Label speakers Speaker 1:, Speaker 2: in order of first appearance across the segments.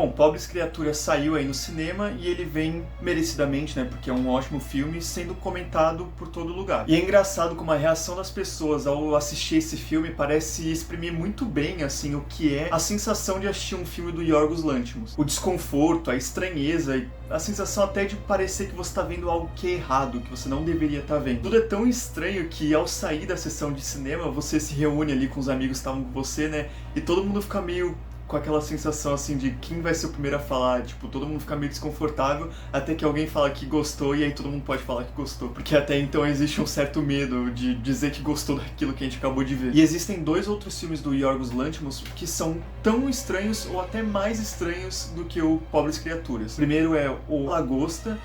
Speaker 1: Bom, Pobres Criaturas saiu aí no cinema e ele vem merecidamente, né, porque é um ótimo filme, sendo comentado por todo lugar. E é engraçado como a reação das pessoas ao assistir esse filme parece exprimir muito bem, assim, o que é a sensação de assistir um filme do Yorgos Lanthimos. O desconforto, a estranheza e a sensação até de parecer que você está vendo algo que é errado, que você não deveria estar vendo. Tudo é tão estranho que ao sair da sessão de cinema, você se reúne ali com os amigos que estavam com você, né, e todo mundo fica meio com aquela sensação assim de quem vai ser o primeiro a falar, tipo, todo mundo fica meio desconfortável até que alguém fala que gostou e aí todo mundo pode falar que gostou, porque até então existe um certo medo de dizer que gostou daquilo que a gente acabou de ver. E existem dois outros filmes do Yorgos Lanthimos que são tão estranhos ou até mais estranhos do que o Pobres Criaturas. O primeiro é o Lagosta,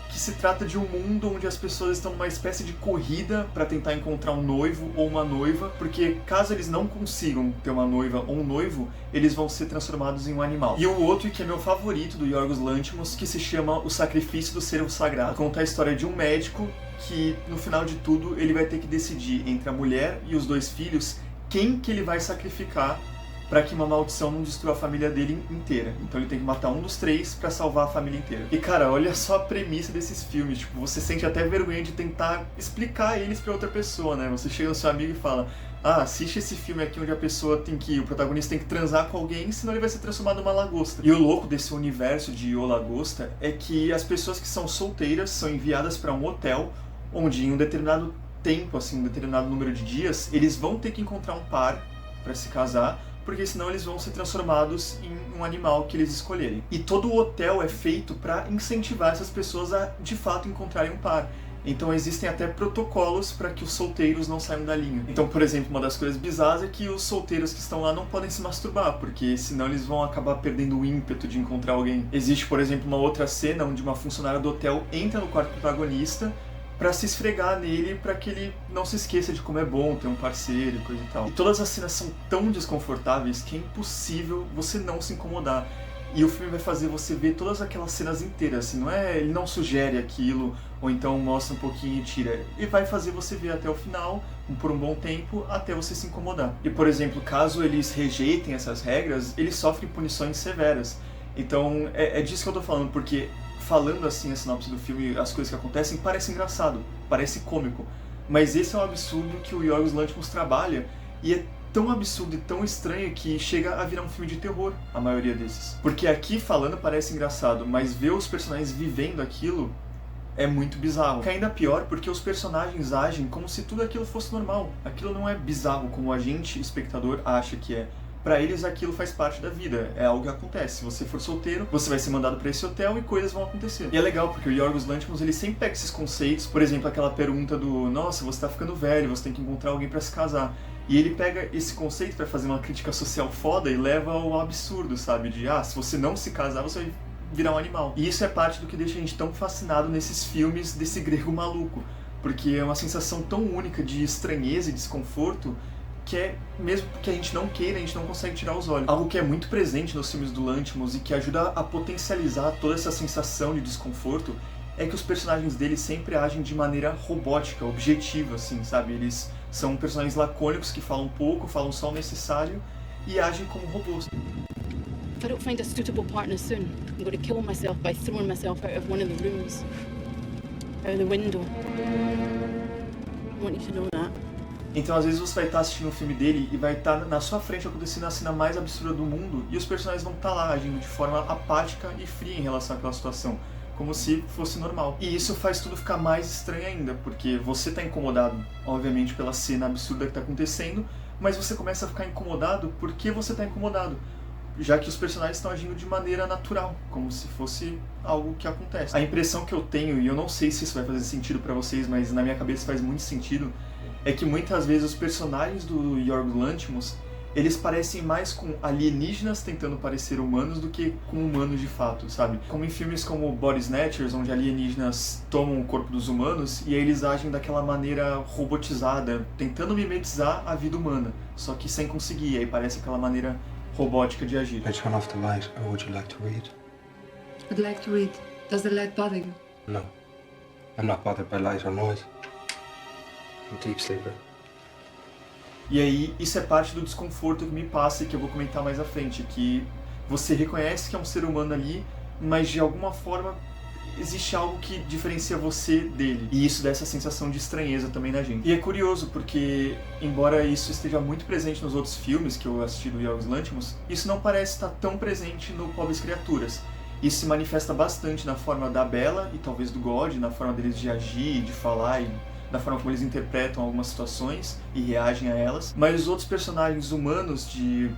Speaker 1: que se trata de um mundo onde as pessoas estão numa espécie de corrida para tentar encontrar um noivo ou uma noiva, porque caso eles não consigam ter uma noiva ou um noivo, eles vão ser transformados em um animal. E o outro, que é meu favorito, do Yorgos Lanthimos, que se chama O Sacrifício do Cervo Sagrado. Conta a história de um médico que, no final de tudo, ele vai ter que decidir entre a mulher e os dois filhos quem que ele vai sacrificar para que uma maldição não destrua a família dele inteira. Então ele tem que matar um dos três para salvar a família inteira. E cara, olha só a premissa desses filmes, tipo, você sente até vergonha de tentar explicar eles para outra pessoa, né? Você chega no seu amigo e fala: ah, assiste esse filme aqui onde o protagonista tem que transar com alguém, senão ele vai ser transformado numa lagosta. E o louco desse universo de O Lagosta é que as pessoas que são solteiras são enviadas para um hotel onde em um determinado tempo, assim, um determinado número de dias, eles vão ter que encontrar um par para se casar, porque senão eles vão ser transformados em um animal que eles escolherem. E todo o hotel é feito para incentivar essas pessoas a, de fato, encontrarem um par. Então existem até protocolos para que os solteiros não saiam da linha. Então, por exemplo, uma das coisas bizarras é que os solteiros que estão lá não podem se masturbar, porque senão eles vão acabar perdendo o ímpeto de encontrar alguém. Existe, por exemplo, uma outra cena onde uma funcionária do hotel entra no quarto do protagonista pra se esfregar nele, pra que ele não se esqueça de como é bom ter um parceiro e coisa e tal. E todas as cenas são tão desconfortáveis que é impossível você não se incomodar. E o filme vai fazer você ver todas aquelas cenas inteiras, assim, não é, ele não sugere aquilo, ou então mostra um pouquinho e tira. Ele vai fazer você ver até o final, por um bom tempo, até você se incomodar. E, por exemplo, caso eles rejeitem essas regras, eles sofrem punições severas. Então, é disso que eu tô falando, porque falando assim a sinopse do filme, as coisas que acontecem, parece engraçado, parece cômico. Mas esse é um absurdo que o Yorgos Lanthimos trabalha, e é tão absurdo e tão estranho que chega a virar um filme de terror, a maioria desses. Porque aqui falando parece engraçado, mas ver os personagens vivendo aquilo é muito bizarro. Que ainda pior porque os personagens agem como se tudo aquilo fosse normal. Aquilo não é bizarro como a gente, espectador, acha que é. Pra eles aquilo faz parte da vida, é algo que acontece. Se você for solteiro, você vai ser mandado pra esse hotel e coisas vão acontecer. E é legal porque o Yorgos Lanthimos, ele sempre pega esses conceitos, por exemplo, aquela pergunta do nossa, você tá ficando velho, você tem que encontrar alguém pra se casar. E ele pega esse conceito pra fazer uma crítica social foda e leva ao absurdo, sabe? De, se você não se casar, você vai virar um animal. E isso é parte do que deixa a gente tão fascinado nesses filmes desse grego maluco. Porque é uma sensação tão única de estranheza e desconforto que é, mesmo que a gente não queira, a gente não consegue tirar os olhos. Algo que é muito presente nos filmes do Lanthimos e que ajuda a potencializar toda essa sensação de desconforto é que os personagens dele sempre agem de maneira robótica, objetiva, assim, sabe? Eles são personagens lacônicos que falam pouco, falam só o necessário e agem como robôs.
Speaker 2: If I don't find a suitable partner soon, I'm going to kill myself by throwing myself out of one of the rooms. Out of the window. I want you to know that.
Speaker 1: Então, às vezes, você vai estar assistindo um filme dele e vai estar na sua frente acontecendo a cena mais absurda do mundo e os personagens vão estar lá agindo de forma apática e fria em relação àquela situação, como se fosse normal. E isso faz tudo ficar mais estranho ainda, porque você está incomodado, obviamente, pela cena absurda que está acontecendo, mas você começa a ficar incomodado porque você está incomodado, já que os personagens estão agindo de maneira natural, como se fosse algo que acontece. A impressão que eu tenho, e eu não sei se isso vai fazer sentido para vocês, mas na minha cabeça faz muito sentido, é que muitas vezes os personagens do Yorgos Lanthimos, eles parecem mais com alienígenas tentando parecer humanos do que com humanos de fato, sabe? Como em filmes como Body Snatchers, onde alienígenas tomam o corpo dos humanos e aí eles agem daquela maneira robotizada, tentando mimetizar a vida humana, só que sem conseguir, aí parece aquela maneira robótica de agir.
Speaker 3: I turn off the light, or would you like to read?
Speaker 4: I'd like to read. Does the light bother you?
Speaker 3: No. I'm not bothered by light or noise. I'm a deep sleeper.
Speaker 1: E aí, isso é parte do desconforto que me passa e que eu vou comentar mais à frente, que Você reconhece que é um ser humano ali, mas de alguma forma existe algo que diferencia você dele. E isso dá essa sensação de estranheza também na gente. E é curioso porque, embora isso esteja muito presente nos outros filmes que eu assisti do Yorgos Lanthimos, isso não parece estar tão presente no Pobres Criaturas. Isso se manifesta bastante na forma da Bella e talvez do God, na forma deles de agir, de falar e da forma como eles interpretam algumas situações e reagem a elas. Mas os outros personagens humanos de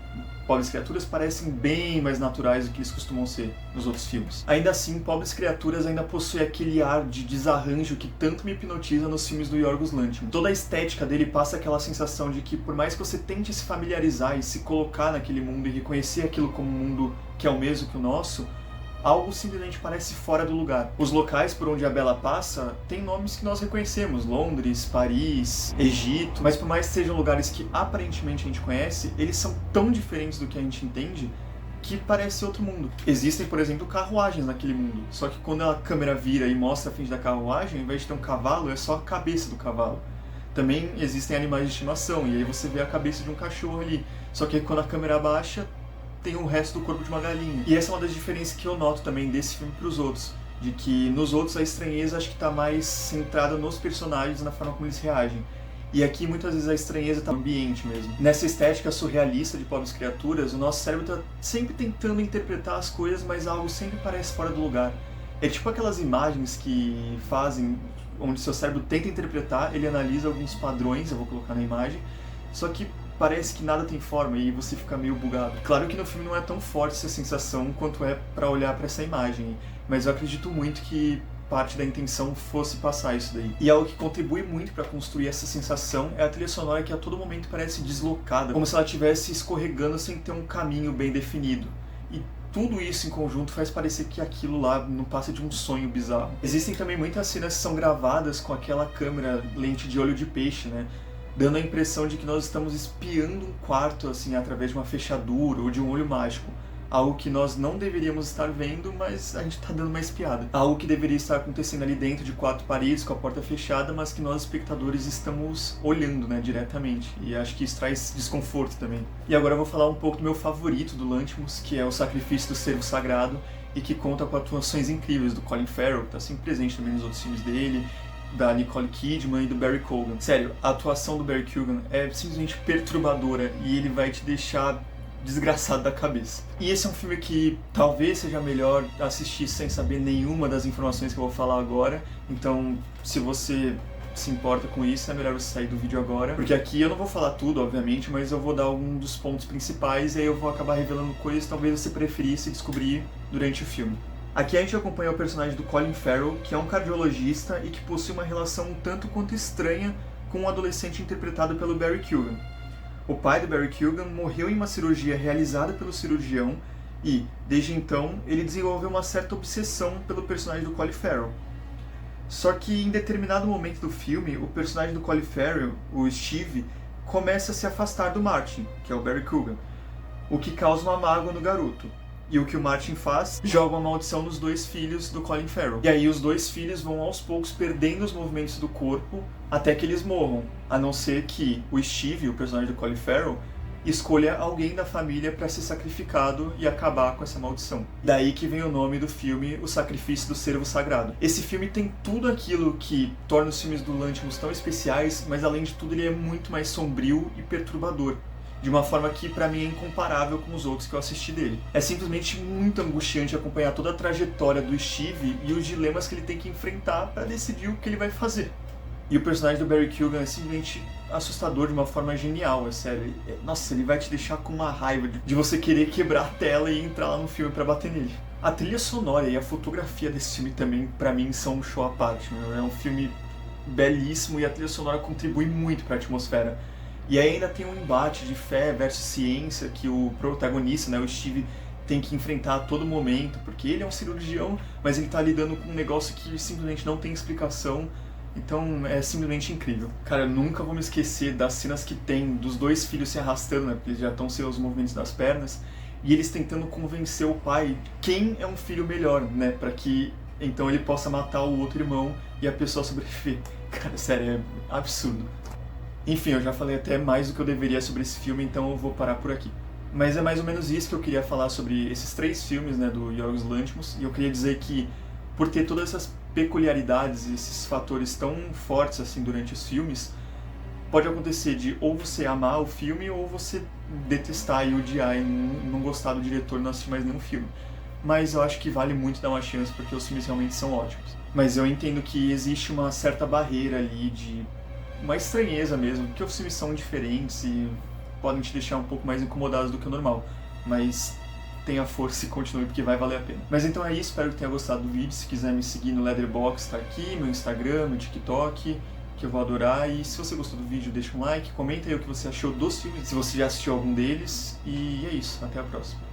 Speaker 1: Pobres Criaturas parecem bem mais naturais do que eles costumam ser nos outros filmes. Ainda assim, Pobres Criaturas ainda possui aquele ar de desarranjo que tanto me hipnotiza nos filmes do Yorgos Lanthimos. Toda a estética dele passa aquela sensação de que por mais que você tente se familiarizar e se colocar naquele mundo e reconhecer aquilo como um mundo que é o mesmo que o nosso, algo simplesmente parece fora do lugar. Os locais por onde a Bella passa têm nomes que nós reconhecemos: Londres, Paris, Egito, mas por mais que sejam lugares que aparentemente a gente conhece, eles são tão diferentes do que a gente entende que parece outro mundo. Existem, por exemplo, carruagens naquele mundo, só que quando a câmera vira e mostra a frente da carruagem, ao invés de ter um cavalo, é só a cabeça do cavalo. Também existem animais de estimação, e aí você vê a cabeça de um cachorro ali, só que quando a câmera abaixa, tem o resto do corpo de uma galinha. E essa é uma das diferenças que eu noto também desse filme para os outros, de que nos outros a estranheza acho que está mais centrada nos personagens, na forma como eles reagem. E aqui muitas vezes a estranheza está no ambiente mesmo. Nessa estética surrealista de Pobres Criaturas, o nosso cérebro está sempre tentando interpretar as coisas, mas algo sempre parece fora do lugar. É tipo aquelas imagens que fazem, onde seu cérebro tenta interpretar, ele analisa alguns padrões, eu vou colocar na imagem, só que parece que nada tem forma e você fica meio bugado. Claro que no filme não é tão forte essa sensação quanto é para olhar para essa imagem, mas eu acredito muito que parte da intenção fosse passar isso daí. E algo que contribui muito para construir essa sensação é a trilha sonora, que a todo momento parece deslocada, como se ela estivesse escorregando sem ter um caminho bem definido. E tudo isso em conjunto faz parecer que aquilo lá não passa de um sonho bizarro. Existem também muitas cenas que são gravadas com aquela câmera lente de olho de peixe, né? Dando a impressão de que nós estamos espiando um quarto assim através de uma fechadura ou de um olho mágico. Algo que nós não deveríamos estar vendo, mas a gente está dando uma espiada. Algo que deveria estar acontecendo ali dentro de quatro paredes, com a porta fechada, mas que nós, espectadores, estamos olhando, né, diretamente. E acho que isso traz desconforto também. E agora eu vou falar um pouco do meu favorito do Lanthimos, que é O Sacrifício do Cervo Sagrado, e que conta com atuações incríveis do Colin Farrell, que está sempre presente também nos outros filmes dele, da Nicole Kidman e do Barry Keoghan. Sério, a atuação do Barry Keoghan é simplesmente perturbadora e ele vai te deixar desgraçado da cabeça. E esse é um filme que talvez seja melhor assistir sem saber nenhuma das informações que eu vou falar agora, então se você se importa com isso, é melhor você sair do vídeo agora, porque aqui eu não vou falar tudo, obviamente, mas eu vou dar algum dos pontos principais e aí eu vou acabar revelando coisas que talvez você preferisse descobrir durante o filme. Aqui a gente acompanha o personagem do Colin Farrell, que é um cardiologista e que possui uma relação um tanto quanto estranha com um adolescente interpretado pelo Barry Keoghan. O pai do Barry Keoghan morreu em uma cirurgia realizada pelo cirurgião e, desde então, ele desenvolveu uma certa obsessão pelo personagem do Colin Farrell. Só que em determinado momento do filme, o personagem do Colin Farrell, o Steve, começa a se afastar do Martin, que é o Barry Keoghan, o que causa uma mágoa no garoto. E o que o Martin faz? Joga uma maldição nos dois filhos do Colin Farrell. E aí os dois filhos vão aos poucos perdendo os movimentos do corpo até que eles morram. A não ser que o Steve, o personagem do Colin Farrell, escolha alguém da família para ser sacrificado e acabar com essa maldição. Daí que vem o nome do filme, O Sacrifício do Cervo Sagrado. Esse filme tem tudo aquilo que torna os filmes do Lanthimos tão especiais, mas além de tudo ele é muito mais sombrio e perturbador. De uma forma que pra mim é incomparável com os outros que eu assisti dele. É simplesmente muito angustiante acompanhar toda a trajetória do Steve e os dilemas que ele tem que enfrentar pra decidir o que ele vai fazer. E o personagem do Barry Keoghan é simplesmente assustador de uma forma genial, é sério. Nossa, ele vai te deixar com uma raiva de você querer quebrar a tela e entrar lá no filme pra bater nele. A trilha sonora e a fotografia desse filme também, pra mim, são um show à parte. É um filme belíssimo e a trilha sonora contribui muito pra atmosfera. E aí ainda tem um embate de fé versus ciência que o protagonista, né, o Steve, tem que enfrentar a todo momento, porque ele é um cirurgião, mas ele tá lidando com um negócio que simplesmente não tem explicação, então é simplesmente incrível. Cara, eu nunca vou me esquecer das cenas que tem dos dois filhos se arrastando, né, porque eles já estão sem os movimentos das pernas, e eles tentando convencer o pai quem é um filho melhor, né, pra que então ele possa matar o outro irmão e a pessoa sobreviver. Cara, sério, é absurdo. Enfim, eu já falei até mais do que eu deveria sobre esse filme, então eu vou parar por aqui. Mas é mais ou menos isso que eu queria falar sobre esses 3 filmes, né, do Yorgos Lanthimos, e eu queria dizer que, por ter todas essas peculiaridades e esses fatores tão fortes assim durante os filmes, pode acontecer de ou você amar o filme ou você detestar e odiar e não gostar do diretor e não assistir mais nenhum filme. Mas eu acho que vale muito dar uma chance porque os filmes realmente são ótimos. Mas eu entendo que existe uma certa barreira ali de uma estranheza mesmo, porque os filmes são diferentes e podem te deixar um pouco mais incomodados do que o normal. Mas tenha força e continue porque vai valer a pena. Mas então é isso, espero que tenha gostado do vídeo. Se quiser me seguir no Letterboxd, tá aqui, meu Instagram, meu TikTok, que eu vou adorar. E se você gostou do vídeo, deixa um like, comenta aí o que você achou dos filmes, se você já assistiu algum deles. E é isso, até a próxima.